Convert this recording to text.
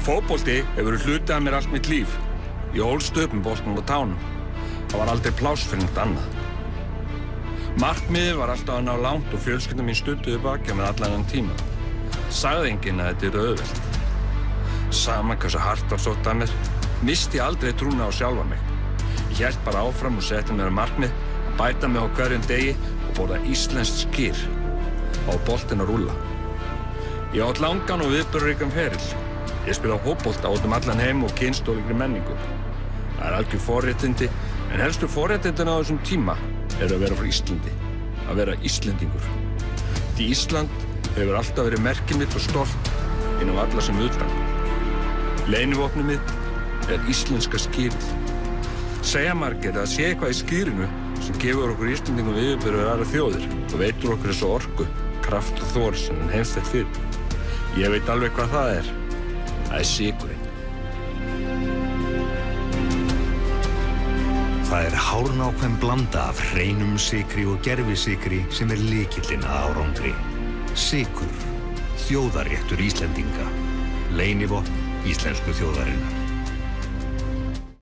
Fótbolti hefur verið hluti af mér allt mitt líf. Ég ólst upp með boltann á tánum. Það var aldrei pláss fyrir neitt annað. Markmiðið var alltaf að ná langt og fjölskyldan mín studduði baki með allan þennan tíma. Sagði enginn að þetta yrði auðvelt. Sama hversu hart var sótt að mér, missti ég aldrei trúna á sjálfa mig. Ég hélt bara áfram og setti mér markmið að bæta mig á hverjum degi og borða íslenskt skyr. Á boltinn að rúlla. Ég átt langan og viðburðaríkan feril. Ég spilaði fótbolta út allan heim og kynnst ólíkri menningu. Það er algjör forréttindi, en helstu forréttindin á þessum tíma að vera frá Íslandi, að vera Íslendingur. Því Ísland hefur alltaf verið merkið mitt og stolt inn á alla sem utan. Leynivopnið mitt er íslenska skýrið. Segja margir að sé eitthvað í skýrinu sem gefur okkur Íslendingum yfirburði aðrar þjóðir og veitur okkur þessu orku, kraft og þor sem heimstætt fyrir. Ég veit alveg hvað það er. Það er sykurinn. Það er hárnákvæm blanda af hreinum sykri og gervisykri sem er lykillinn að árangri. Sykur, þjóðarréttur Íslendinga. Leynivopn íslensku þjóðarinnar.